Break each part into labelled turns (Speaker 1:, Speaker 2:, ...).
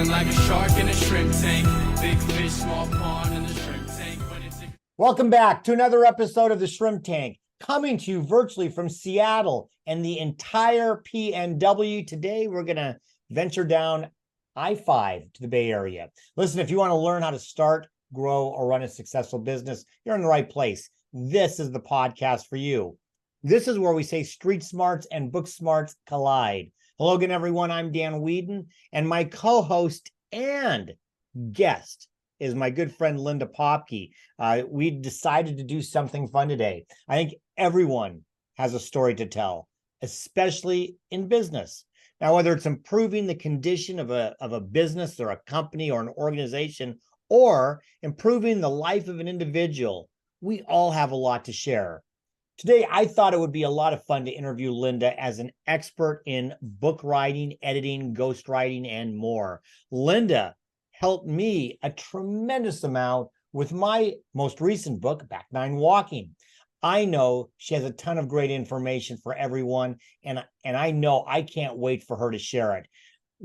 Speaker 1: Feeling like a shark in a shrimp tank. Big fish, small pond in the shrimp tank.
Speaker 2: Welcome back to another episode of the Shrimp Tank, coming to you virtually from Seattle and the entire PNW. Today, we're going to venture down I-5 to the Bay Area. Listen, if you want to learn how to start, grow, or run a successful business, you're in the right place. This is the podcast for you. This is where we say street smarts and book smarts collide. Hello again, everyone. I'm Dan Whedon, and my co-host and guest is my good friend Linda Popky. We decided to do something fun today. I think everyone has a story to tell, especially in business. Now, whether it's improving the condition of a business or a company or an organization, or improving the life of an individual, we all have a lot to share. Today, I thought it would be a lot of fun to interview Linda as an expert in book writing, editing, ghostwriting, and more. Linda helped me a tremendous amount with my most recent book, Back Nine Walking. I know she has a ton of great information for everyone, and I know I can't wait for her to share it.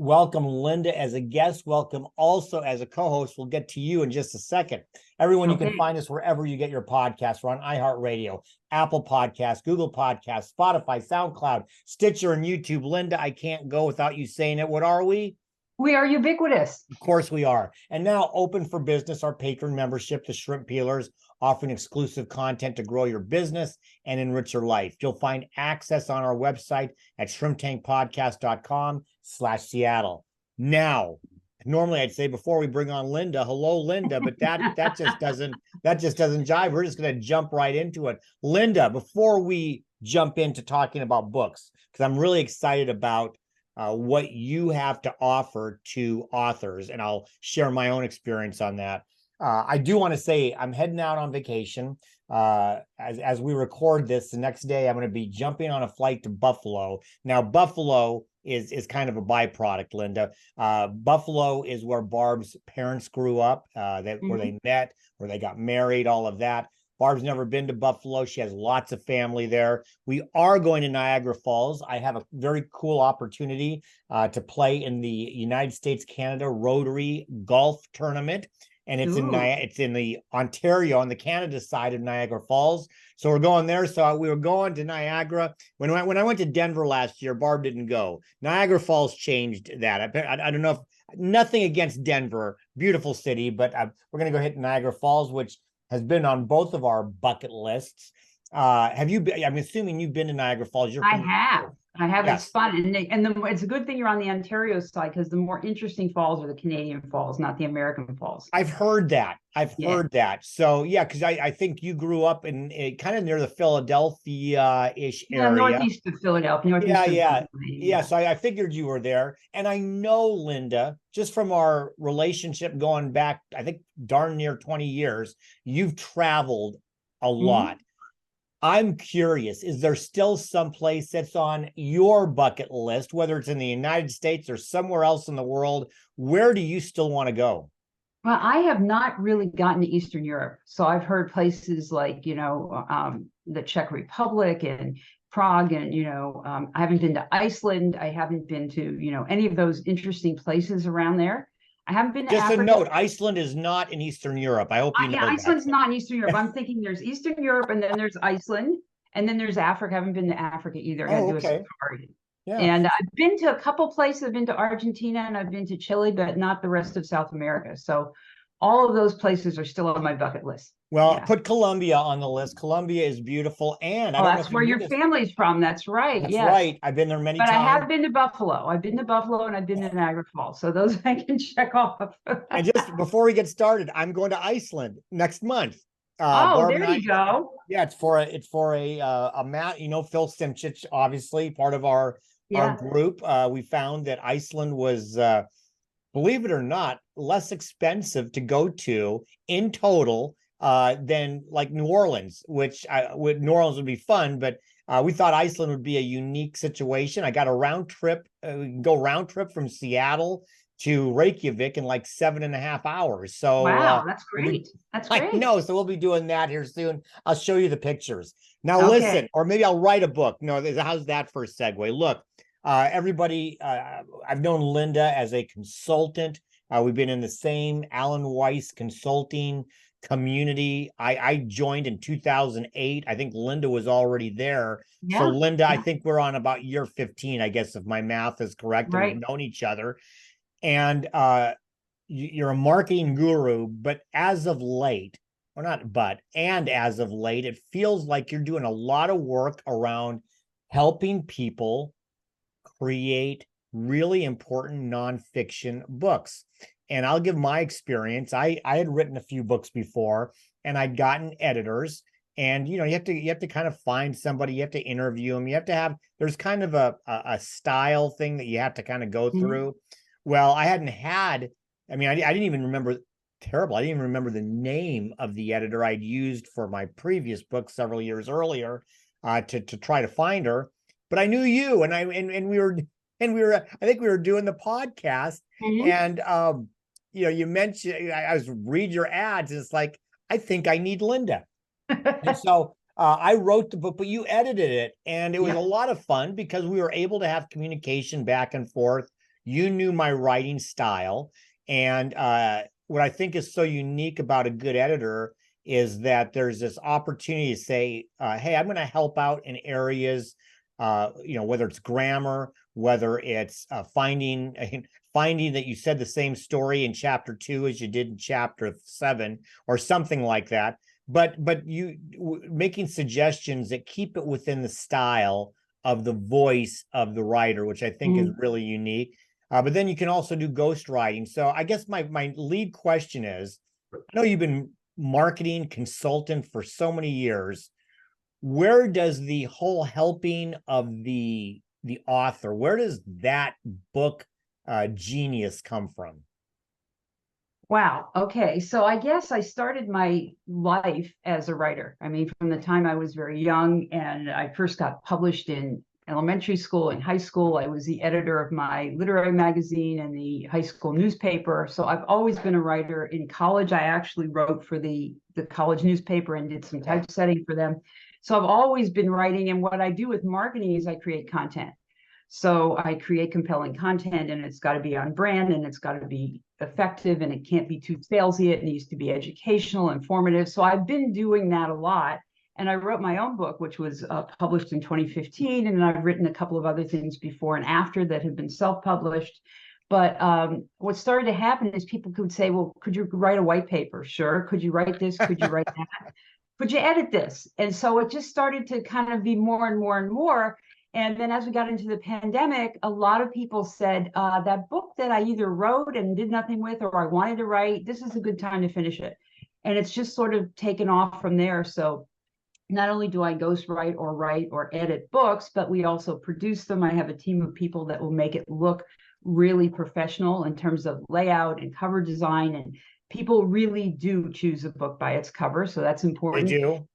Speaker 2: Welcome, Linda, as a guest. Welcome also as a co-host. We'll get to you in just a second. Everyone, you can find us wherever you get your podcasts. We're on iHeartRadio, Apple Podcasts, Google Podcasts, Spotify, SoundCloud, Stitcher, and YouTube. Linda, I can't go without you saying it. What are we?
Speaker 3: We are ubiquitous.
Speaker 2: Of course we are. And now open for business, our patron membership, the Shrimp Peelers, offering exclusive content to grow your business and enrich your life. You'll find access on our website at shrimptankpodcast.com/Seattle. Now, normally I'd say before we bring on Linda, hello, Linda, but that just doesn't jive. We're just going to jump right into it. Linda, before we jump into talking about books, because I'm really excited about what you have to offer to authors, and I'll share my own experience on that. I do want to say I'm heading out on vacation. As we record this, the next day I'm going to be jumping on a flight to Buffalo. Now, Buffalo is kind of a byproduct, Linda. Buffalo is where Barb's parents grew up, where they met, where they got married, all of that. Barb's never been to Buffalo. She has lots of family there. We are going to Niagara Falls. I have a very cool opportunity to play in the United States-Canada Rotary Golf Tournament. And it's in the Ontario, on the Canada side of Niagara Falls. So we're going there. So we were going to Niagara. When I went to Denver last year, Barb didn't go. Niagara Falls changed that. I don't know if, nothing against Denver, beautiful city, but we're going to go hit Niagara Falls, which has been on both of our bucket lists. Have you been? I'm assuming you've been to Niagara Falls.
Speaker 3: I have.
Speaker 2: Yes.
Speaker 3: It's fun. And it's a good thing you're on the Ontario side, because the more interesting falls are the Canadian falls, not the American falls.
Speaker 2: I've heard that. Heard that. So, yeah, because I think you grew up in kind of near the Philadelphia-ish area.
Speaker 3: Northeast of Philadelphia.
Speaker 2: Yeah. So I figured you were there. And I know, Linda, just from our relationship going back, I think darn near 20 years, you've traveled a lot. I'm curious, is there still some place that's on your bucket list, whether it's in the United States or somewhere else in the world? Where do you still want to go?
Speaker 3: Well, I have not really gotten to Eastern Europe. So I've heard places like, the Czech Republic and Prague, and, I haven't been to Iceland. I haven't been to, any of those interesting places around there. I haven't been to
Speaker 2: Just
Speaker 3: Africa.
Speaker 2: a note, Iceland is not in Eastern Europe. I hope you know that.
Speaker 3: Iceland's not in Eastern Europe. I'm thinking there's Eastern Europe, and then there's Iceland, and then there's Africa. I haven't been to Africa either. I had to do a safari.
Speaker 2: Yeah.
Speaker 3: And I've been to a couple places. I've been to Argentina and I've been to Chile, but not the rest of South America. So all of those places are still on my bucket list.
Speaker 2: Well, put Colombia on the list. Colombia is beautiful. And I don't know
Speaker 3: that's where your family's from. That's right.
Speaker 2: That's right. I've been there many times.
Speaker 3: But I have been to Buffalo. I've been to Buffalo and I've been to Niagara Falls. So those I can check off.
Speaker 2: And just before we get started, I'm going to Iceland next month.
Speaker 3: There you go.
Speaker 2: Yeah, it's for a Phil Simchich, obviously part of our group. We found that Iceland was, believe it or not, less expensive to go to in total than like New Orleans, which New Orleans would be fun, but we thought Iceland would be a unique situation. I got a round trip, round trip from Seattle to Reykjavik in like 7.5 hours. So
Speaker 3: wow, that's great. That's great.
Speaker 2: I know. So we'll be doing that here soon. I'll show you the pictures. Now listen, or maybe I'll write a book. No, how's that for a segue? Look, Everybody, I've known Linda as a consultant. We've been in the same Alan Weiss consulting community. I joined in 2008. I think Linda was already there. So
Speaker 3: Yeah,
Speaker 2: Linda, I
Speaker 3: yeah,
Speaker 2: think we're on about year 15, I guess, if my math is correct, and
Speaker 3: right.
Speaker 2: we've known each other. And you're a marketing guru, but as of late, or not but, and as of late, it feels like you're doing a lot of work around helping people create really important nonfiction books. And I'll give my experience. I had written a few books before, and I'd gotten editors. And you have to kind of find somebody, you have to interview them, you have to have, there's kind of a style thing that you have to kind of go
Speaker 3: Mhm.
Speaker 2: through. Well, I hadn't had, I mean, I didn't even remember, terrible. I didn't even remember the name of the editor I'd used for my previous book several years earlier, to try to find her. But I knew you, and we were, I think we were doing the podcast,
Speaker 3: Mhm.
Speaker 2: and you mentioned, I was read your ads, and it's like, I think I need Linda. And so I wrote the book, but you edited it, and it was a
Speaker 3: Yeah.
Speaker 2: lot of fun because we were able to have communication back and forth. You knew my writing style, and what I think is so unique about a good editor is that there's this opportunity to say, "Hey, I'm going to help out in areas, whether it's grammar, whether it's finding that you said the same story in chapter 2 as you did in chapter 7, or something like that." But you making suggestions that keep it within the style of the voice of the writer, which I think is
Speaker 3: Mhm.
Speaker 2: really unique. But then you can also do ghostwriting. So I guess my lead question is, I know you've been marketing consultant for so many years. Where does the whole helping of the author, where does that book genius come from?
Speaker 3: Wow. Okay. So I guess I started my life as a writer. I mean, from the time I was very young and I first got published in elementary school and high school, I was the editor of my literary magazine and the high school newspaper. So I've always been a writer. In college, I actually wrote for the college newspaper and did some typesetting for them. So I've always been writing. And what I do with marketing is I create content. So I create compelling content, and it's got to be on brand, and it's got to be effective, and it can't be too salesy. It needs to be educational, informative. So I've been doing that a lot. And I wrote my own book, which was published in 2015. And I've written a couple of other things before and after that have been self-published. But what started to happen is people could say, well, could you write a white paper? Sure. Could you write this? Could you write that? Could you edit this? And so it just started to kind of be more and more and more. And then as we got into the pandemic, a lot of people said, that book that I either wrote and did nothing with, or I wanted to write, this is a good time to finish it. And it's just sort of taken off from there. So not only do I ghostwrite or write or edit books, but we also produce them. I have a team of people that will make it look really professional in terms of layout and cover design. And people really do choose a book by its cover. So that's
Speaker 2: They
Speaker 3: important.
Speaker 2: do.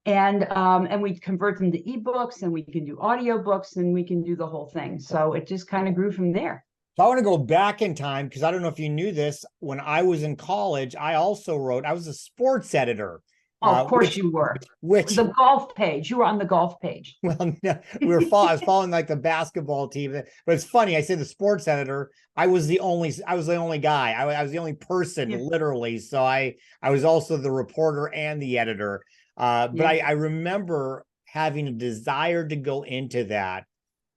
Speaker 3: And we convert them to ebooks, and we can do audiobooks, and we can do the whole thing. So it just kind of grew from there.
Speaker 2: So I want to go back in time because I don't know if you knew this. When I was in college, I also wrote, I was a sports editor,
Speaker 3: Oh, of course
Speaker 2: which,
Speaker 3: you were.
Speaker 2: which,
Speaker 3: The golf page. You were on the golf page.
Speaker 2: well, no, I was following like the basketball team, but it's funny. I say the sports editor. I was the only guy. I was the only person,
Speaker 3: Yeah.
Speaker 2: literally. So I was also the reporter and the editor. But
Speaker 3: Yeah.
Speaker 2: I remember having a desire to go into that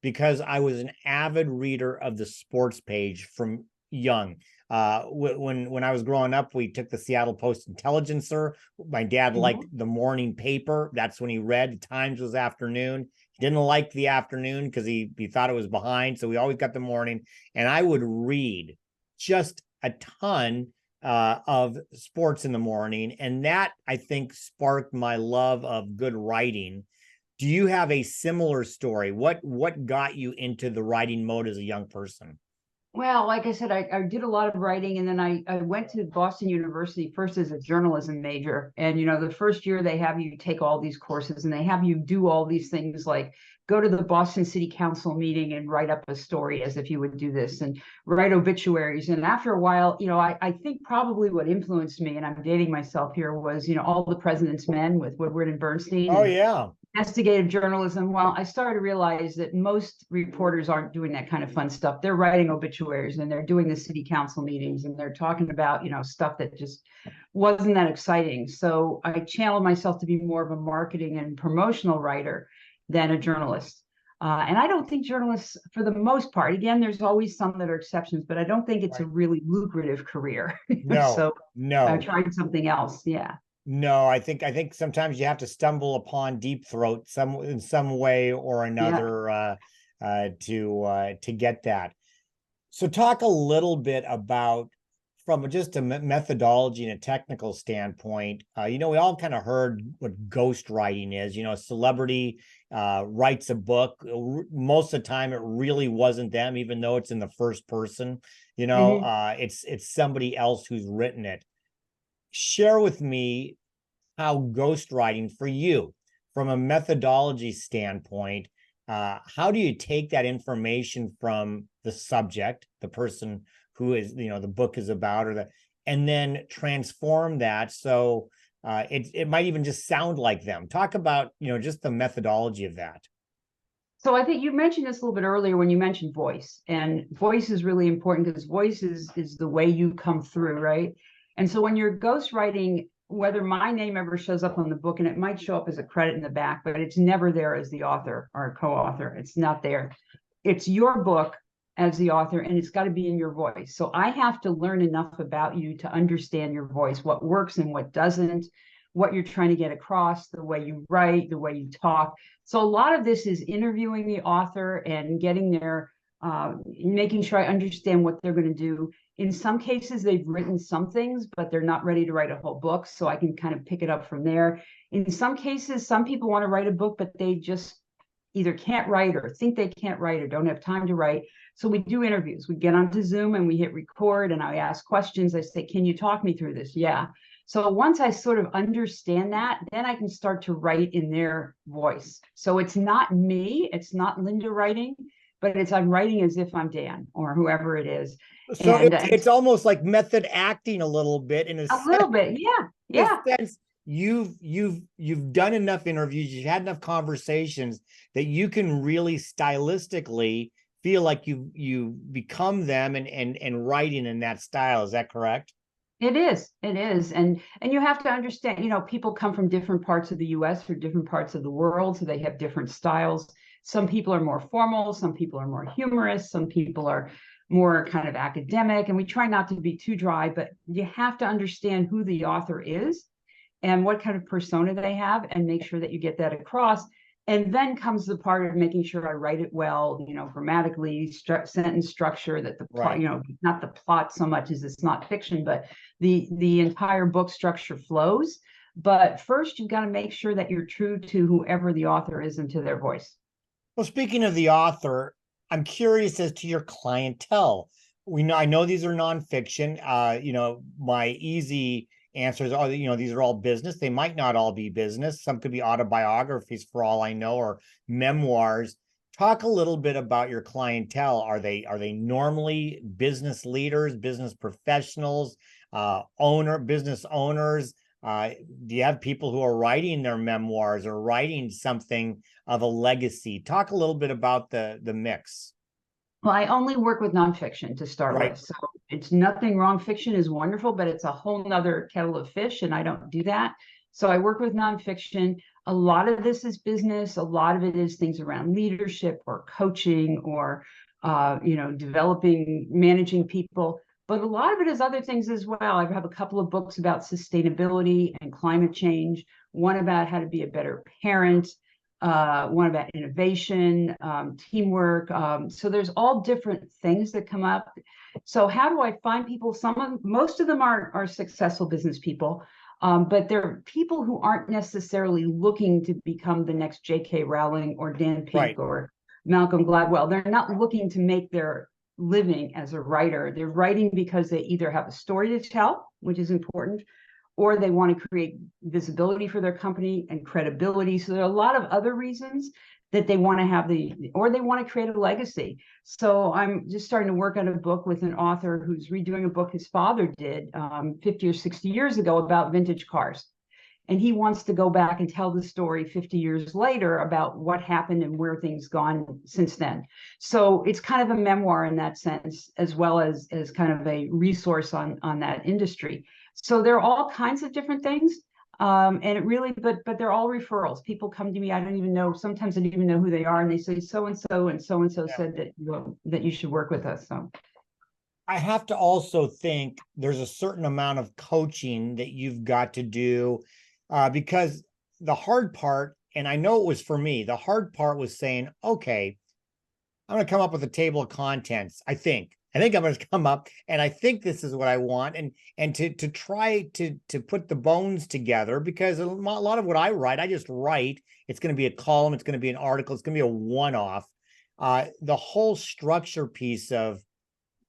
Speaker 2: because I was an avid reader of the sports page from young. When I was growing up, we took the Seattle Post Intelligencer. My dad liked
Speaker 3: Mhm.
Speaker 2: the morning paper. That's when he read. The Times was afternoon. He didn't like the afternoon because he thought it was behind. So we always got the morning. And I would read just a ton of sports in the morning. And that, I think, sparked my love of good writing. Do you have a similar story? What got you into the writing mode as a young person?
Speaker 3: Well, like I said, I did a lot of writing, and then I went to Boston University first as a journalism major. And, the first year they have you take all these courses, and they have you do all these things like go to the Boston City Council meeting and write up a story as if you would do this, and write obituaries. And after a while, I think probably what influenced me, and I'm dating myself here, was, all the President's Men with Woodward and Bernstein.
Speaker 2: Oh,
Speaker 3: and
Speaker 2: yeah.
Speaker 3: investigative journalism. Well, I started to realize that most reporters aren't doing that kind of fun stuff. They're writing obituaries, and they're doing the city council meetings, and they're talking about, stuff that just wasn't that exciting. So I channeled myself to be more of a marketing and promotional writer than a journalist. And I don't think journalists, for the most part, again, there's always some that are exceptions, but I don't think it's a really lucrative career.
Speaker 2: No,
Speaker 3: So I
Speaker 2: no.
Speaker 3: tried something else. Yeah.
Speaker 2: No, I think sometimes you have to stumble upon deep throat in some way or another to get that. So talk a little bit about, from just a methodology and a technical standpoint. We all kind of heard what ghostwriting is. A celebrity writes a book. Most of the time, it really wasn't them, even though it's in the first person. It's somebody else who's written it. Share with me how ghostwriting for you, from a methodology standpoint, how do you take that information from the subject, the person who is, the book is about, and then transform that so it might even just sound like them? Talk about, just the methodology of that.
Speaker 3: So I think you mentioned this a little bit earlier when you mentioned voice, and voice is really important because voice is the way you come through, right? And so when you're ghostwriting, whether my name ever shows up on the book, and it might show up as a credit in the back, but it's never there as the author or a co-author. It's not there. It's your book as the author, and it's got to be in your voice. So I have to learn enough about you to understand your voice, what works and what doesn't, what you're trying to get across, the way you write, the way you talk. So a lot of this is interviewing the author and getting their, making sure I understand what they're going to do. In some cases, they've written some things, but they're not ready to write a whole book. So I can kind of pick it up from there. In some cases, some people want to write a book, but they just either can't write or think they can't write or don't have time to write. So we do interviews. We get onto Zoom and we hit record, and I ask questions. I say, can you talk me through this? Yeah. So once I sort of understand that, then I can start to write in their voice. So it's not me, it's not Linda writing, but I'm writing as if I'm Dan or whoever it is.
Speaker 2: So
Speaker 3: And
Speaker 2: it's almost like method acting a little bit, in a sense.
Speaker 3: little bit, yeah.
Speaker 2: Sense, you've done enough interviews, you've had enough conversations that you can really stylistically feel like you become them and writing in that style. Is that correct?
Speaker 3: It is. And you have to understand, people come from different parts of the US or different parts of the world, so they have different styles. Some people are more formal, some people are more humorous, some people are more kind of academic, and we try not to be too dry, but you have to understand who the author is and what kind of persona they have, and make sure that you get that across. And then comes the part of making sure I write it well, grammatically, sentence structure, that the plot,
Speaker 2: Right.
Speaker 3: not the plot so much as it's not fiction, but the entire book structure flows. But first, you've got to make sure that you're true to whoever the author is and to their voice.
Speaker 2: Well, speaking of the author, I'm curious as to your clientele. I know these are nonfiction. My easy answers are, these are all business. They might not all be business. Some could be autobiographies for all I know, or memoirs. Talk a little bit about your clientele. Are they normally business leaders, business professionals, business owners? Do you have people who are writing their memoirs or writing something of a legacy? Talk a little bit about the mix.
Speaker 3: Well, I only work with nonfiction to start
Speaker 2: Right.
Speaker 3: with. So it's nothing wrong. Fiction is wonderful, but it's a whole nother kettle of fish, and I don't do that. So I work with nonfiction. A lot of this is business. A lot of it is things around leadership or coaching or, developing, managing people. But a lot of it is other things as well. I have a couple of books about sustainability and climate change, one about how to be a better parent, one about innovation, teamwork. So there's all different things that come up. So how do I find people? Most of them are successful business people, but they're people who aren't necessarily looking to become the next J.K. Rowling or Dan Pink, right, or Malcolm Gladwell. They're not looking to make their living as a writer. They're writing because they either have a story to tell, which is important, or they want to create visibility for their company and credibility. So there are a lot of other reasons, that they want to have or they want to create a legacy. So I'm just starting to work on a book with an author who's redoing a book his father did 50 or 60 years ago about vintage cars. And he wants to go back and tell the story 50 years later about what happened and where things gone since then. So it's kind of a memoir in that sense, as well as kind of a resource on that industry. So there are all kinds of different things. And it really, but they're all referrals. People come to me, I don't even know, sometimes I don't even know who they are, and they say so-and-so and so-and-so said that you should work with us. So
Speaker 2: I have to also think there's a certain amount of coaching that you've got to do, because the hard part, and I know it was for me, the hard part was saying, okay, I'm going to come up with a table of contents. I think I'm going to come up, and I think this is what I want, and to try to put the bones together, because a lot of what I write, I just write. It's going to be a column, it's going to be an article, it's going to be a one-off. The whole structure piece of,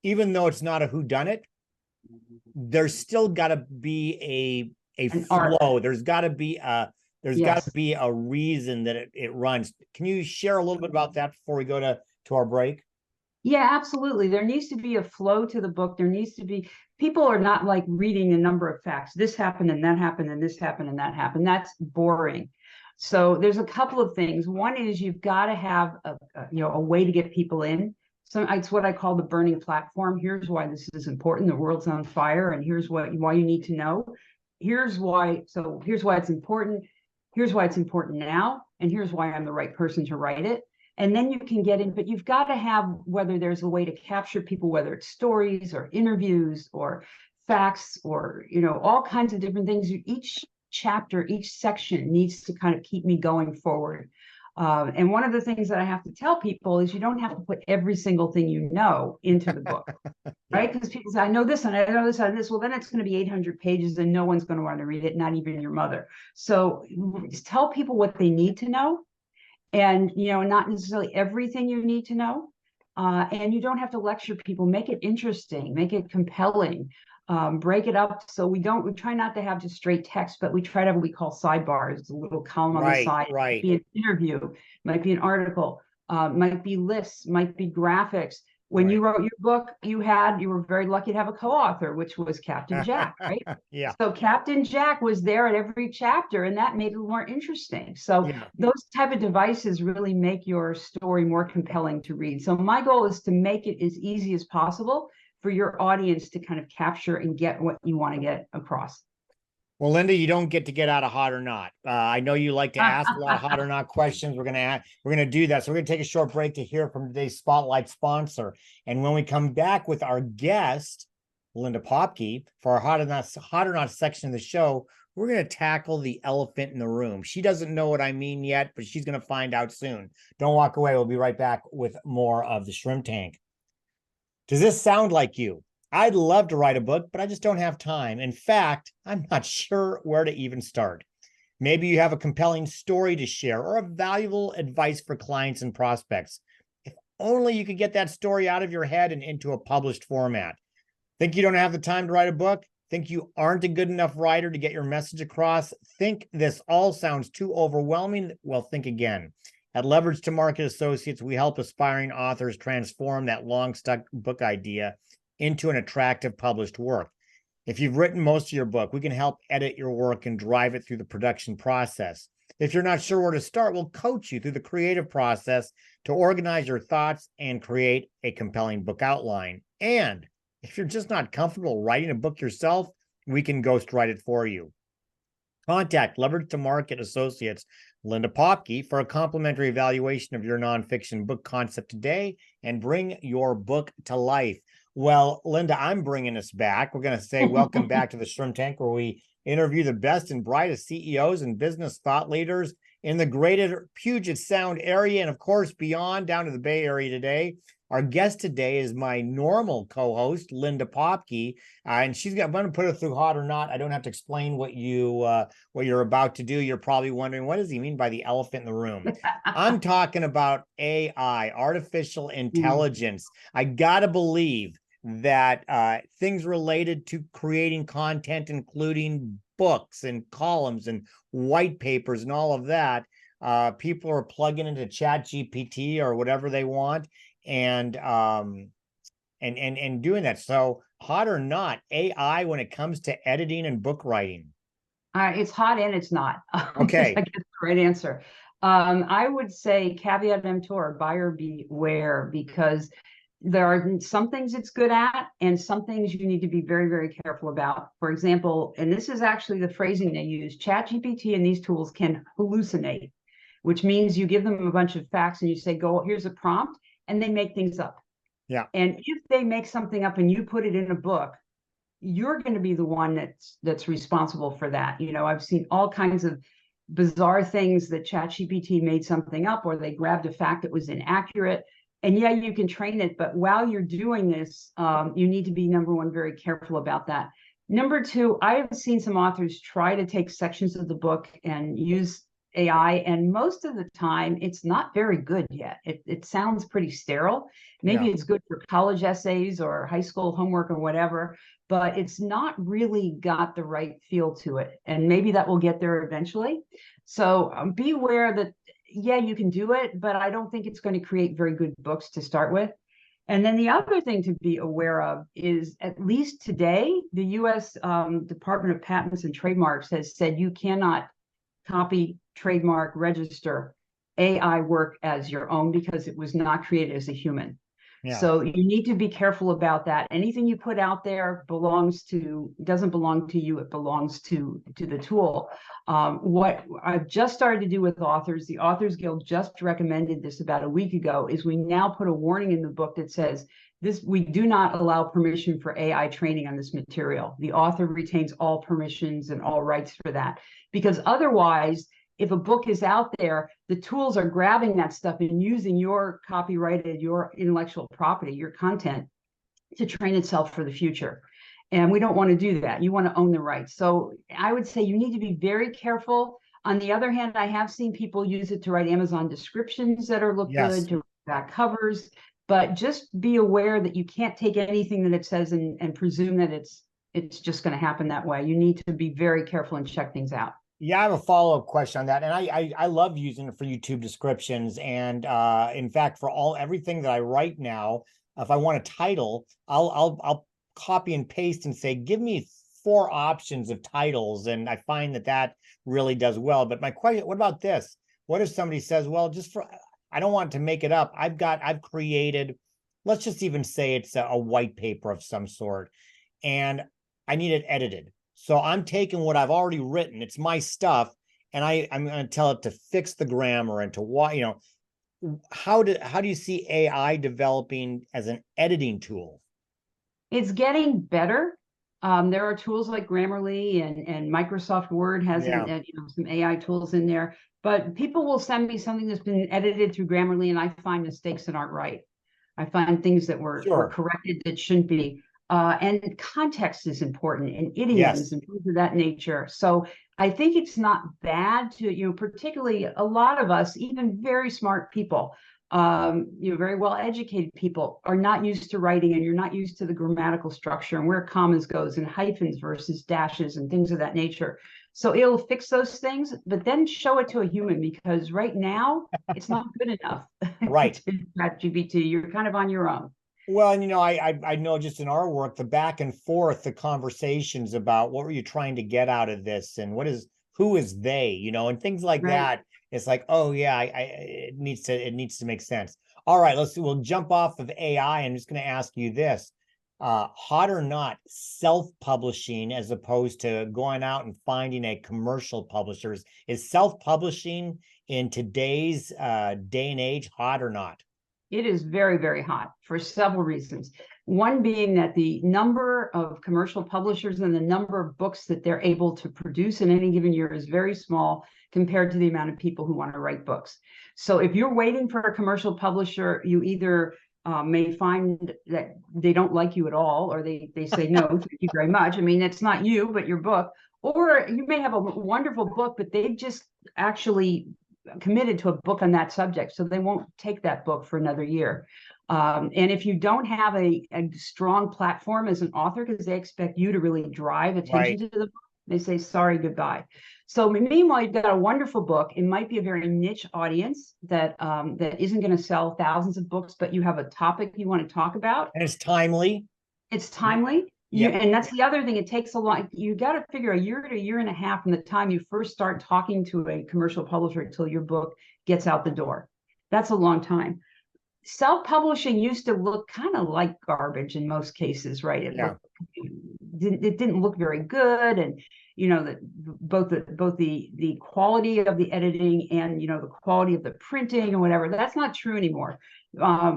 Speaker 2: even though it's not a whodunit, there's still got to be a flow. There's got to be a reason that it runs. Can you share a little bit about that before we go to our break?
Speaker 3: Yeah, absolutely. There needs to be a flow to the book. There needs to be, people are not like reading a number of facts. This happened and that happened and this happened and that happened. That's boring. So there's a couple of things. One is you've got to have a way to get people in. So it's what I call the burning platform. Here's why this is important. The world's on fire, and here's why you need to know. Here's why it's important. Here's why it's important now, and here's why I'm the right person to write it. And then you can get in, but you've got to have, whether there's a way to capture people, whether it's stories or interviews or facts or, all kinds of different things. Each chapter, each section needs to kind of keep me going forward. And one of the things that I have to tell people is you don't have to put every single thing you know into the book, right? Because people say, I know this and I know this and this. Well, then it's going to be 800 pages and no one's going to want to read it, not even your mother. So just tell people what they need to know, and, not necessarily everything you need to know. And you don't have to lecture people. Make it interesting, make it compelling. Break it up so we try not to have just straight text, but we try to have what we call sidebars, a little column on the side.
Speaker 2: Right.
Speaker 3: Might be an interview, might be an article, might be lists, might be graphics. When you wrote your book, you were very lucky to have a co-author, which was Captain Jack, right?
Speaker 2: Yeah.
Speaker 3: So Captain Jack was there at every chapter, and that made it more interesting. So those type of devices really make your story more compelling to read. So my goal is to make it as easy as possible for your audience to kind of capture and get what you want to get across.
Speaker 2: Well, Linda, you don't get to get out of hot or not. I know you like to ask a lot of hot or not questions. We're gonna do that. So we're gonna take a short break to hear from today's spotlight sponsor. And when we come back with our guest, Linda Popky, for our hot or not section of the show, we're gonna tackle the elephant in the room. She doesn't know what I mean yet, but she's gonna find out soon. Don't walk away. We'll be right back with more of the Shrimp Tank. Does this sound like you? I'd love to write a book, but I just don't have time. In fact, I'm not sure where to even start. Maybe you have a compelling story to share or a valuable advice for clients and prospects. If only you could get that story out of your head and into a published format. Think you don't have the time to write a book? Think you aren't a good enough writer to get your message across? Think this all sounds too overwhelming? Well, think again. At Leverage to Market Associates, we help aspiring authors transform that long-stuck book idea into an attractive published work. If you've written most of your book, we can help edit your work and drive it through the production process. If you're not sure where to start, we'll coach you through the creative process to organize your thoughts and create a compelling book outline. And if you're just not comfortable writing a book yourself, we can ghostwrite it for you. Contact Leverage to Market Associates Linda Popky for a complimentary evaluation of your nonfiction book concept today and bring your book to life. Well, Linda, I'm bringing us back. We're going to say welcome back to the Shrimp Tank, where we interview the best and brightest CEOs and business thought leaders in the greater Puget Sound area and, of course, beyond, down to the Bay Area today. Our guest today is my normal co-host, Linda Popky, and I'm going to put her through hot or not. I don't have to explain what you're about to do. You're probably wondering, what does he mean by the elephant in the room? I'm talking about AI, artificial intelligence. I got to believe that things related to creating content, including books and columns and white papers and all of that, People are plugging into Chat GPT or whatever they want, and doing that. So hot or not, AI when it comes to editing and book writing.
Speaker 3: It's hot and it's not.
Speaker 2: Okay.
Speaker 3: I guess the right answer. I would say caveat emptor, buyer beware, because there are some things it's good at and some things you need to be very, very careful about. For example, and this is actually the phrasing they use, ChatGPT and these tools can hallucinate, which means you give them a bunch of facts and you say, go, here's a prompt, and they make things up.
Speaker 2: Yeah.
Speaker 3: And if they make something up and you put it in a book, you're going to be the one that's responsible for that. You know, I've seen all kinds of bizarre things that ChatGPT made something up, or they grabbed a fact that was inaccurate. And yeah, you can train it, but while you're doing this, you need to be, number one, very careful about that. Number two, I have seen some authors try to take sections of the book and use AI, and most of the time it's not very good yet. It sounds pretty sterile. Maybe
Speaker 2: Yeah.
Speaker 3: it's good for college essays or high school homework or whatever, but it's not really got the right feel to it. And maybe that will get there eventually. So be aware that, yeah, you can do it, but I don't think it's going to create very good books to start with. And then the other thing to be aware of is, at least today, the US Department of Patents and Trademarks has said you cannot copy, trademark, register AI work as your own because it was not created as a human.
Speaker 2: Yeah.
Speaker 3: So you need to be careful about that. Anything you put out there doesn't belong to you. It belongs to the tool. What I've just started to do with authors, the Authors Guild just recommended this about a week ago, is we now put a warning in the book that says we do not allow permission for AI training on this material. The author retains all permissions and all rights for that, because otherwise, if a book is out there, the tools are grabbing that stuff and using your copyrighted, your intellectual property, your content, to train itself for the future. And we don't want to do that. You want to own the rights. So I would say you need to be very careful. On the other hand, I have seen people use it to write Amazon descriptions that look good, to back covers, but just be aware that you can't take anything that it says and presume that it's just going to happen that way. You need to be very careful and check things out.
Speaker 2: Yeah, I have a follow-up question on that. And I love using it for YouTube descriptions. And in fact, for everything that I write now, if I want a title, I'll copy and paste and say, give me 4 options of titles. And I find that really does well. But my question, what about this? What if somebody says, well, I don't want to make it up. I've created, let's just even say it's a white paper of some sort, and I need it edited. So I'm taking what I've already written, it's my stuff, and I'm going to tell it to fix the grammar and to what, how do you see AI developing as an editing tool?
Speaker 3: It's getting better. There are tools like Grammarly and Microsoft Word has some AI tools in there, but people will send me something that's been edited through Grammarly and I find mistakes that aren't right. I find things that were corrected that shouldn't be. And context is important, and idioms and things of that nature. So I think it's not bad to, particularly a lot of us, even very smart people, very well educated people, are not used to writing, and you're not used to the grammatical structure and where commas goes and hyphens versus dashes and things of that nature. So it'll fix those things, but then show it to a human, because right now it's not good enough.
Speaker 2: Right.
Speaker 3: ChatGPT, you're kind of on your own.
Speaker 2: Well, and I know just in our work, the back and forth, the conversations about what were you trying to get out of this, and who is they, and things like that. It's like, oh yeah, it needs to make sense. All right, we'll jump off of AI. I'm just going to ask you this: hot or not, self-publishing as opposed to going out and finding a commercial publisher? Is self-publishing in today's day and age hot or not?
Speaker 3: It is very, very hot for several reasons. One being that the number of commercial publishers and the number of books that they're able to produce in any given year is very small compared to the amount of people who want to write books. So if you're waiting for a commercial publisher, you either may find that they don't like you at all, or they say, no, thank you very much. I mean, it's not you, but your book. Or you may have a wonderful book, but they've just actually committed to a book on that subject, so they won't take that book for another year. And if you don't have a strong platform as an author, because they expect you to really drive attention to the book, They say, sorry, goodbye. So meanwhile, you've got a wonderful book. It might be a very niche audience that that isn't going to sell thousands of books, but you have a topic you want to talk about.
Speaker 2: And it's timely.
Speaker 3: It's timely.
Speaker 2: Yep.
Speaker 3: And that's the other thing. It takes a lot. You got to figure a year to a year and a half from the time you first start talking to a commercial publisher until your book gets out the door. That's a long time. Self-publishing used to look kind of like garbage in most cases, right? It didn't look very good, and you know that both the quality of the editing and you know the quality of the printing and whatever. That's not true anymore.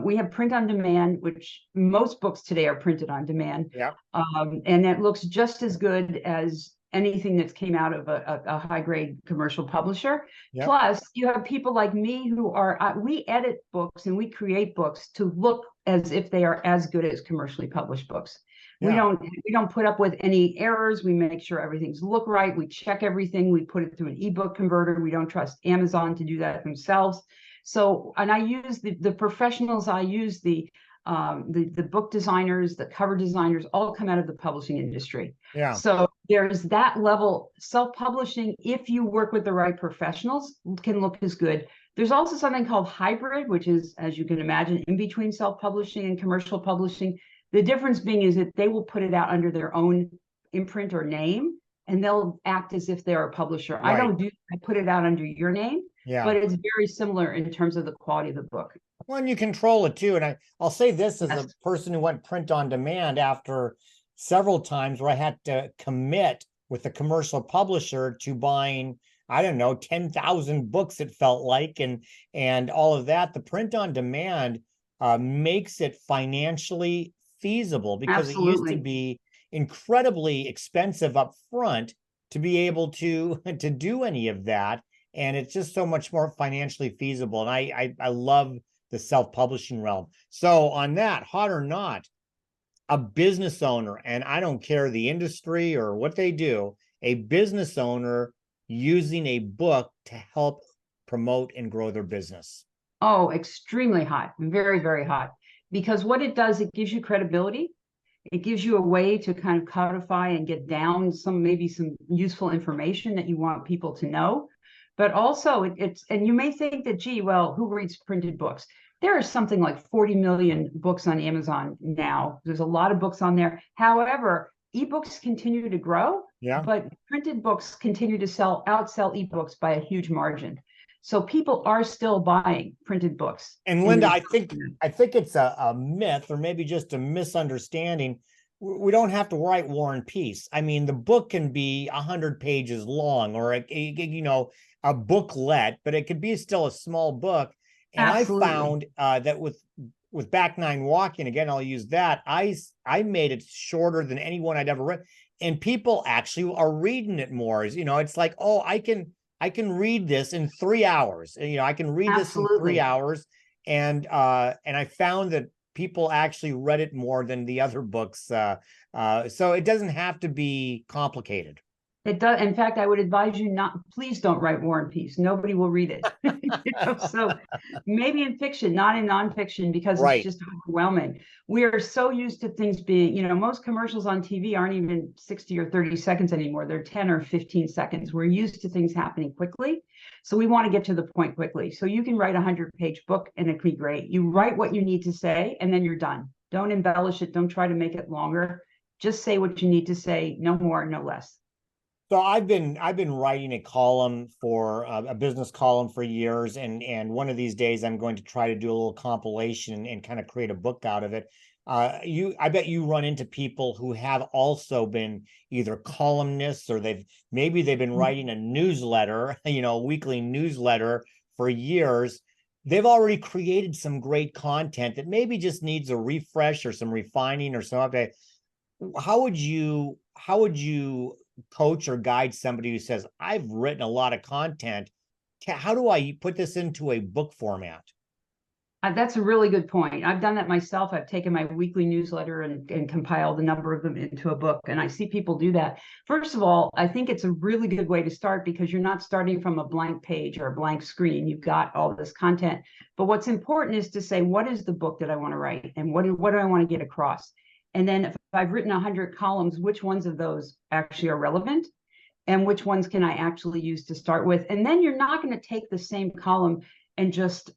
Speaker 3: We have print on demand, which most books today are printed on demand.
Speaker 2: Yeah.
Speaker 3: And it looks just as good as anything that's came out of a high grade commercial publisher.
Speaker 2: Yep.
Speaker 3: Plus, you have people like me who are, we edit books and we create books to look as if they are as good as commercially published books.
Speaker 2: Yeah.
Speaker 3: We don't put up with any errors. We make sure everything's look right. We check everything. We put it through an ebook converter. We don't trust Amazon to do that themselves. So, and I use the professionals. I use the book designers, the cover designers, all come out of the publishing industry.
Speaker 2: Yeah.
Speaker 3: So there's that level. Self-publishing, if you work with the right professionals, can look as good. There's also something called hybrid, which is, as you can imagine, in between self-publishing and commercial publishing. The difference being is that they will put it out under their own imprint or name, and they'll act as if they're a publisher.
Speaker 2: Right.
Speaker 3: I don't do, I put it out under your name,
Speaker 2: Yeah.
Speaker 3: but it's very similar in terms of the quality of the book.
Speaker 2: Well, and you control it too. And I'll say this as
Speaker 3: Yes.
Speaker 2: a person who went print on demand after several times where I had to commit with a commercial publisher to buying, I don't know, 10,000 books, it felt like, and all of that. The print on demand makes it financially feasible because it used to be incredibly expensive up front to be able to do any of that. And it's just so much more financially feasible. And I love the self-publishing realm. So on that, hot or not, a business owner, and I don't care the industry or what they do, a business owner using a book to help promote and grow their business.
Speaker 3: Oh, extremely hot, very, very hot. Because what it does, it gives you credibility. It gives you a way to kind of codify and get down maybe some useful information that you want people to know. But also and you may think that, gee, well, who reads printed books? There are something like 40 million books on Amazon now. There's a lot of books on there. However, ebooks continue to grow, but printed books continue to outsell ebooks by a huge margin. So people are still buying printed books.
Speaker 2: And Linda, I think it's a myth or maybe just a misunderstanding. We don't have to write War and Peace. I mean, the book can be 100 pages long or a booklet, but it could be still a small book. And absolutely. I found that with Back Nine Walking, again, I'll use that. I made it shorter than anyone I'd ever read, and people actually are reading it more. It's like, oh, I can read this in 3 hours. I can read
Speaker 3: absolutely.
Speaker 2: This in 3 hours, and I found that people actually read it more than the other books. So it doesn't have to be complicated.
Speaker 3: It does. In fact, I would advise you please don't write War and Peace. Nobody will read it. So maybe in fiction, not in nonfiction, because it's just overwhelming. We are so used to things being, most commercials on TV aren't even 60 or 30 seconds anymore. They're 10 or 15 seconds. We're used to things happening quickly. So we want to get to the point quickly. So you can write a 100-page book and it can be great. You write what you need to say and then you're done. Don't embellish it. Don't try to make it longer. Just say what you need to say. No more, no less.
Speaker 2: So I've been writing a column for a business column for years, and one of these days I'm going to try to do a little compilation and kind of create a book out of it. I bet you run into people who have also been either columnists or they've been writing a newsletter, a weekly newsletter for years. They've already created some great content that maybe just needs a refresh or some refining or something. How would you coach or guide somebody who says, I've written a lot of content, how do I put this into a book format?
Speaker 3: That's a really good point. I've done that myself. I've taken my weekly newsletter and compiled a number of them into a book, and I see people do that. First of all, I think it's a really good way to start because you're not starting from a blank page or a blank screen. You've got all this content. But what's important is to say, what is the book that I want to write, and what do I want to get across? And then if I've written 100 columns, which ones of those actually are relevant? and which ones can I actually use to start with. And then you're not going to take the same column and just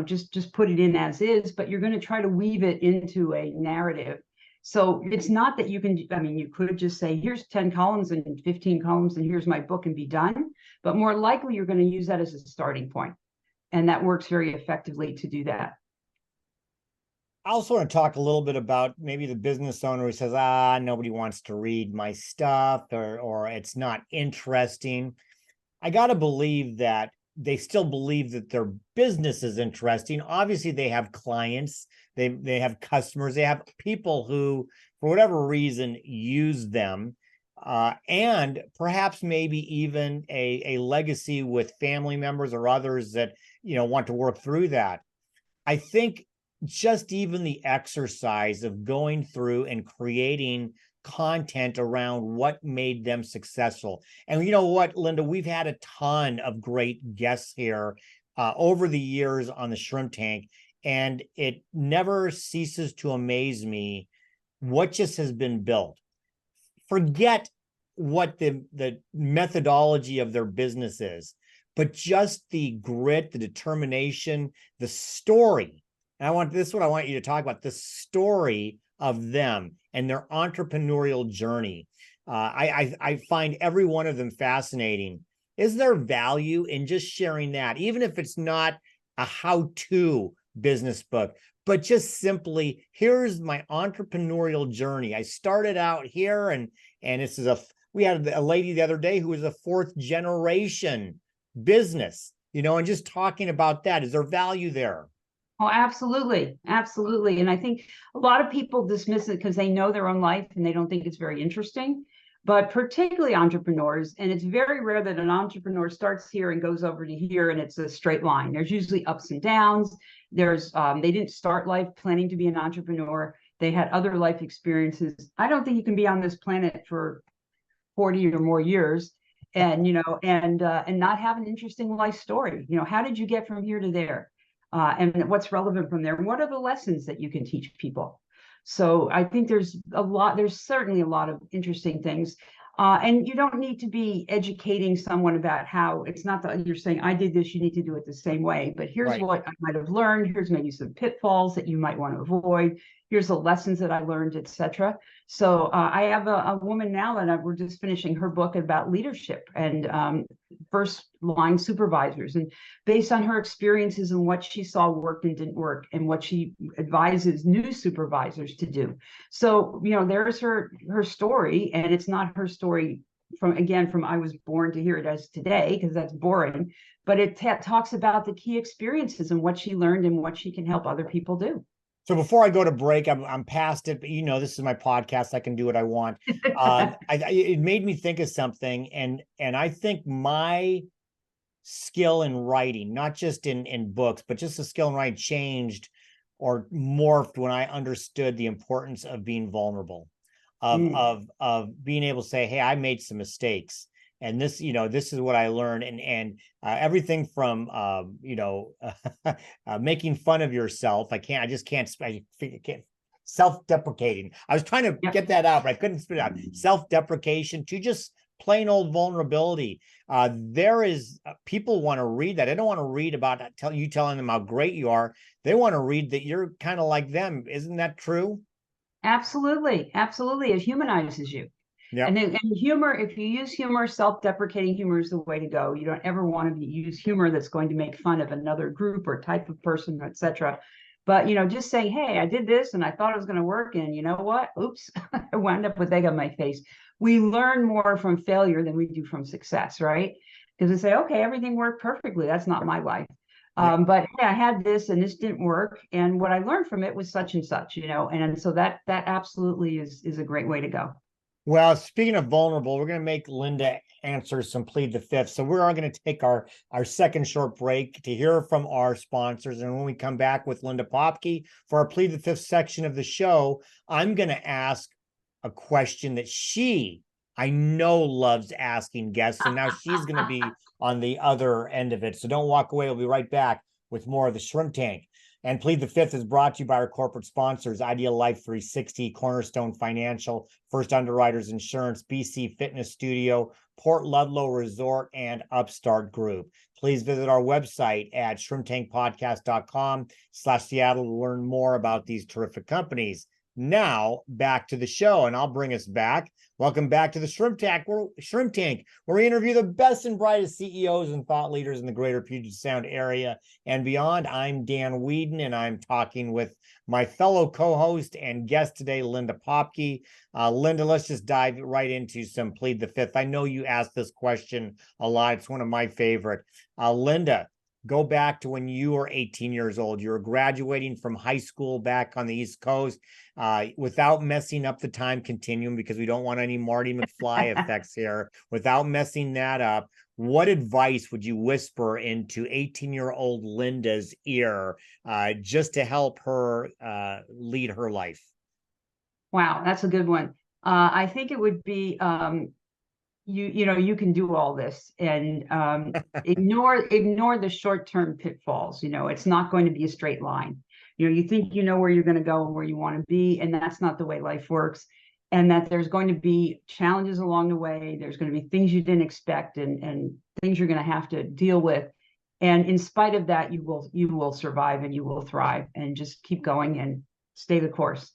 Speaker 3: just put it in as is, but you're going to try to weave it into a narrative. So it's not that you can, I mean, you could just say, here's 10 columns and 15 columns, and here's my book, and be done. But more likely, you're going to use that as a starting point. And that works very effectively to do that.
Speaker 2: I also want to talk a little bit about maybe the business owner who says, nobody wants to read my stuff, or it's not interesting. I got to believe that they still believe that their business is interesting. Obviously, they have clients, they have customers, they have people who, for whatever reason, use them. And perhaps maybe even a legacy with family members or others that, want to work through that. I think just even the exercise of going through and creating content around what made them successful. And you know what, Linda, we've had a ton of great guests here over the years on the Shrimp Tank, and it never ceases to amaze me what just has been built. Forget what the methodology of their business is, but just the grit, the determination, the story. And this is what I want you to talk about, the story of them and their entrepreneurial journey. I find every one of them fascinating. Is there value in just sharing that, even if it's not a how-to business book, but just simply, here's my entrepreneurial journey. I started out here, and we had a lady the other day who was a 4th generation business, and just talking about that. Is there value there?
Speaker 3: Oh, absolutely. Absolutely. And I think a lot of people dismiss it because they know their own life and they don't think it's very interesting, but particularly entrepreneurs. And it's very rare that an entrepreneur starts here and goes over to here and it's a straight line. There's usually ups and downs. They didn't start life planning to be an entrepreneur. They had other life experiences. I don't think you can be on this planet for 40 or more years and, and not have an interesting life story. How did you get from here to there? And what's relevant from there? What are the lessons that you can teach people? So I think there's certainly a lot of interesting things. And you don't need to be educating someone about how it's not that you're saying, I did this, you need to do it the same way. But here's right. What I might have learned. Here's maybe some pitfalls that you might want to avoid. Here's the lessons that I learned, etc. So I have a woman now that we're just finishing her book about leadership and first line supervisors. And based on her experiences and what she saw worked and didn't work and what she advises new supervisors to do. So, there's her story, and it's not her story from I was born to hear it as today, because that's boring, but it talks about the key experiences and what she learned and what she can help other people do.
Speaker 2: So before I go to break, I'm past it, but this is my podcast. I can do what I want. It made me think of something, and I think my skill in writing, not just in books, but just the skill in writing changed or morphed when I understood the importance of being vulnerable, of being able to say, hey, I made some mistakes. And this, this is what I learned, and everything from, making fun of yourself. I just can't self-deprecating. I was trying to get that out, but I couldn't spit it out. Self-deprecation to just plain old vulnerability. People want to read that. They don't want to read about you telling them how great you are. They want to read that you're kind of like them. Isn't that true?
Speaker 3: Absolutely. Absolutely. It humanizes you. Yeah. And humor, if you use humor, self-deprecating humor is the way to go. You don't ever want to use humor that's going to make fun of another group or type of person, etc. But, just saying, hey, I did this and I thought it was going to work. And you know what? Oops, I wound up with egg on my face. We learn more from failure than we do from success, right? Because we say, okay, everything worked perfectly. That's not my life. But hey, I had this and this didn't work. And what I learned from it was such and such, and so that absolutely is a great way to go.
Speaker 2: Well, speaking of vulnerable, we're going to make Linda answer some Plead the Fifth. So we're going to take our second short break to hear from our sponsors. And when we come back with Linda Popky for our Plead the Fifth section of the show, I'm going to ask a question that I know loves asking guests. And now she's going to be on the other end of it. So don't walk away. We'll be right back with more of the Shrimp Tank. And Plead the Fifth is brought to you by our corporate sponsors, Ideal Life 360, Cornerstone Financial, First Underwriters Insurance, BC Fitness Studio, Port Ludlow Resort and Upstart Group. Please visit our website at shrimptankpodcast.com/Seattle to learn more about these terrific companies. Now back to the show, and I'll bring us back. Welcome back to the Shrimp Tank, where we interview the best and brightest CEOs and thought leaders in the greater Puget Sound area and beyond. I'm Dan Whedon, and I'm talking with my fellow co-host and guest today, Linda Popky. Linda, let's just dive right into some Plead the Fifth. I know you asked this question a lot. It's one of my favorite. Linda, go back to when you were 18 years old. You were graduating from high school back on the East Coast, without messing up the time continuum, because we don't want any Marty McFly effects here. Without messing that up, what advice would you whisper into 18-year-old Linda's ear, just to help her lead her life?
Speaker 3: Wow, that's a good one. I think it would be you can do all this, and ignore the short-term pitfalls. It's not going to be a straight line. You think you know where you're going to go and where you want to be, and that's not the way life works. And that there's going to be challenges along the way. There's going to be things you didn't expect, and things you're going to have to deal with. And in spite of that, you will survive and you will thrive, and just keep going and stay the course.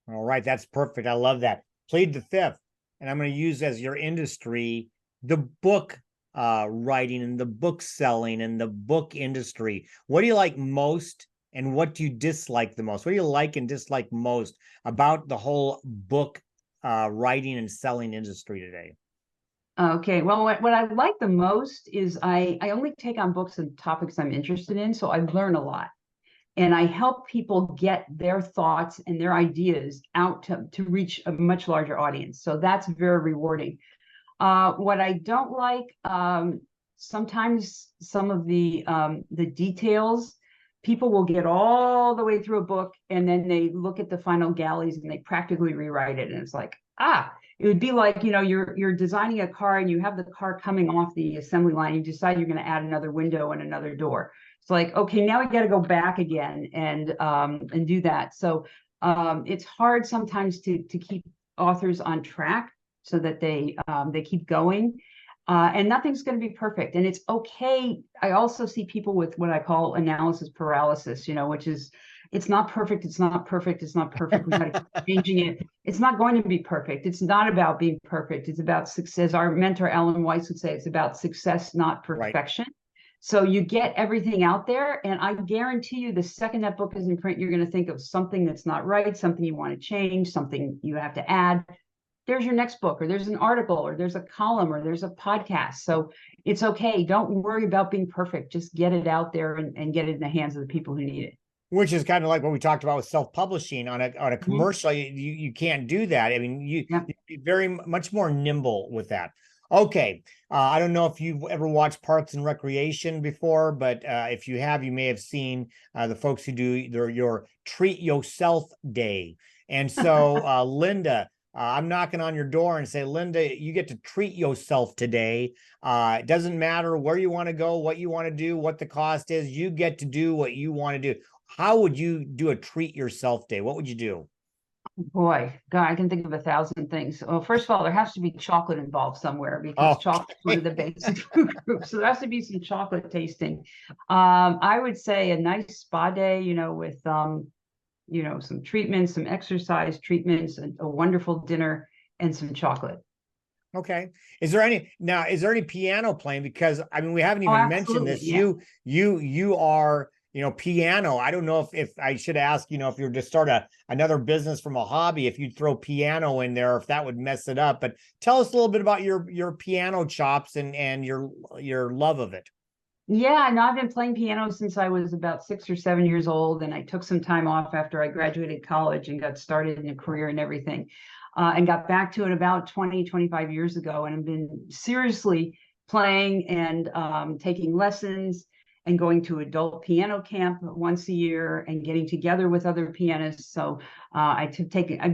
Speaker 2: All right, that's perfect. I love that. Plead the Fifth. And I'm going to use as your industry the book writing and the book selling and the book industry. What do you like most, and what do you dislike the most? What do you like and dislike most about the whole book writing and selling industry today?
Speaker 3: Okay, well, what I like the most is I only take on books and topics I'm interested in, so I learn a lot. And I help people get their thoughts and their ideas out to reach a much larger audience. So that's very rewarding. What I don't like, sometimes some of the details, people will get all the way through a book and then they look at the final galleys and they practically rewrite it. And it's like, it would be like, you're designing a car and you have the car coming off the assembly line. You decide you're going to add another window and another door. It's like, okay, now we got to go back again and do that. So it's hard sometimes to keep authors on track so that they keep going. And nothing's going to be perfect. And it's okay. I also see people with what I call analysis paralysis, which is, it's not perfect. It's not perfect. It's not perfect. We got to keep changing it. It's not going to be perfect. It's not about being perfect. It's about success. Our mentor, Ellen Weiss, would say it's about success, not perfection. Right. So you get everything out there, and I guarantee you the second that book is in print, you're going to think of something that's not right, something you want to change, something you have to add. There's your next book, or there's an article, or there's a column, or there's a podcast. So it's okay. Don't worry about being perfect. Just get it out there and get it in the hands of the people who need it. Which
Speaker 2: is kind of like what we talked about with self-publishing on a commercial. Mm-hmm. You can't do that. I mean, you'd be very much more nimble with that. Okay. I don't know if you've ever watched Parks and Recreation before, but if you have, you may have seen the folks who do your Treat Yourself Day. And so, Linda, I'm knocking on your door and say, Linda, you get to treat yourself today. It doesn't matter where you want to go, what you want to do, what the cost is. You get to do what you want to do. How would you do a Treat Yourself Day? What would you do?
Speaker 3: Boy, God, I can think of 1,000 things. Well, first of all, there has to be chocolate involved somewhere, because chocolate's one of the basic food groups. So there has to be some chocolate tasting. I would say a nice spa day, with some treatments, some exercise treatments, a wonderful dinner, and some chocolate.
Speaker 2: Okay. Is there any piano playing? Because I mean, we haven't even mentioned this. Yeah. You are, piano. I don't know if I should ask, if you were to start another business from a hobby, if you'd throw piano in there, if that would mess it up. But tell us a little bit about your piano chops and your love of it. Yeah, no, I've been playing piano since I was about 6 or 7 years old, and I took some time off after I graduated college and got started in a career and everything, and got back to it about 25 years ago, and I've been seriously playing and taking lessons and going to adult piano camp once a year and getting together with other pianists. So I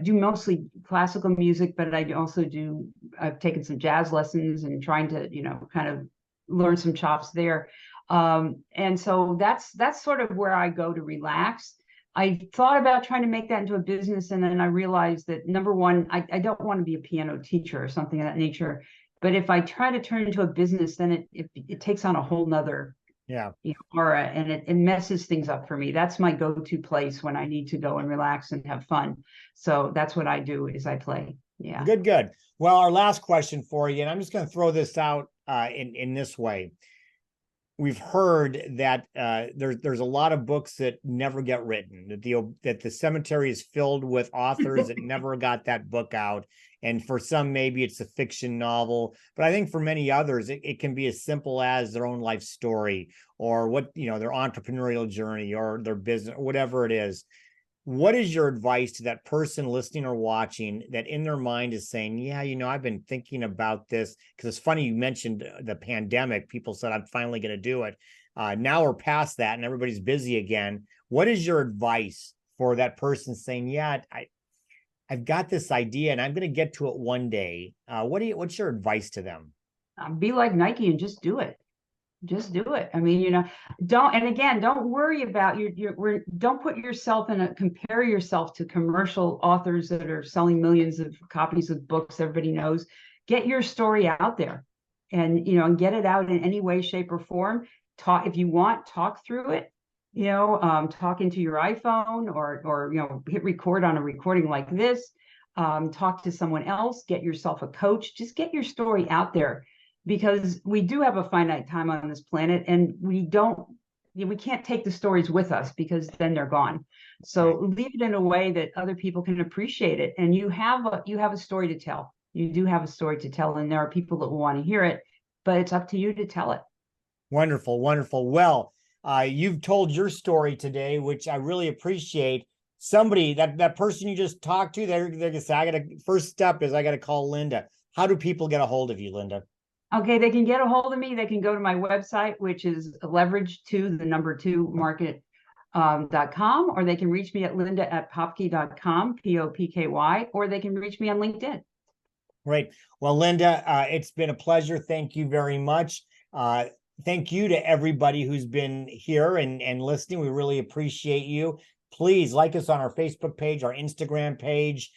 Speaker 2: do mostly classical music, but I've taken some jazz lessons and trying to, kind of learn some chops there. And so that's sort of where I go to relax. I thought about trying to make that into a business, and then I realized that, number one, I don't want to be a piano teacher or something of that nature.
Speaker 3: But if I try to turn it into a business, then it takes on a whole nother aura, and it messes things up for me. That's my go-to place when I need to go and relax and have fun. So that's what I do, is I play. Yeah.
Speaker 2: Good. Well, our last question for you, and I'm just going to throw this out in this way. We've heard that there's a lot of books that never get written, that the cemetery is filled with authors that never got that book out. And for some, maybe it's a fiction novel, but I think for many others, it can be as simple as their own life story, or their entrepreneurial journey, or their business, or whatever it is. What is your advice to that person listening or watching that in their mind is saying, yeah, I've been thinking about this? Because it's funny, you mentioned the pandemic. People said, I'm finally going to do it. Now we're past that and everybody's busy again. What is your advice for that person saying, yeah, I've got this idea and I'm going to get to it one day? What's your advice to them?
Speaker 3: Be like Nike and just do it. Just do it. I mean, don't worry about don't put yourself compare yourself to commercial authors that are selling millions of copies of books everybody knows. Get your story out there and get it out in any way, shape, or form. If you want, talk through it, talk into your iPhone or hit record on a recording like this, talk to someone else, get yourself a coach, just get your story out there. Because we do have a finite time on this planet, and we can't take the stories with us, because then they're gone. So leave it in a way that other people can appreciate it. And you have a story to tell. You do have a story to tell, and there are people that will want to hear it, but it's up to you to tell it. Wonderful.
Speaker 2: Well, you've told your story today, which I really appreciate. Somebody, that person you just talked to, they're going to say, first step is I got to call Linda. How do people get a hold of you, Linda?
Speaker 3: Okay, they can get a hold of me. They can go to my website, which is leverage2market.com, or they can reach me at linda@popky.com, Popky, or they can reach me on LinkedIn.
Speaker 2: Great. Well, Linda, it's been a pleasure. Thank you very much. Thank you to everybody who's been here and listening. We really appreciate you. Please like us on our Facebook page, our Instagram page.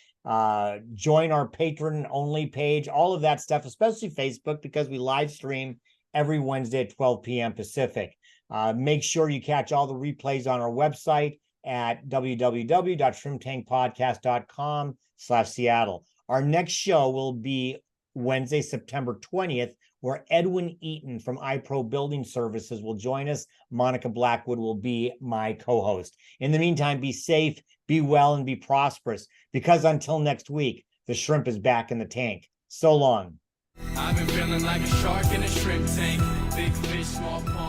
Speaker 2: Join our patron only page, all of that stuff, especially Facebook, because we live stream every Wednesday at 12 p.m. Pacific. Make sure you catch all the replays on our website at www.shrimptankpodcast.com/Seattle. Our next show will be Wednesday, September 20th, where Edwin Eaton from iPro Building Services will join us. Monica Blackwood will be my co-host. In the meantime, be safe, be well, and be prosperous, because until next week, the shrimp is back in the tank. So long.
Speaker 1: I've been feeling like a shark in a shrimp tank. Big fish, small pond.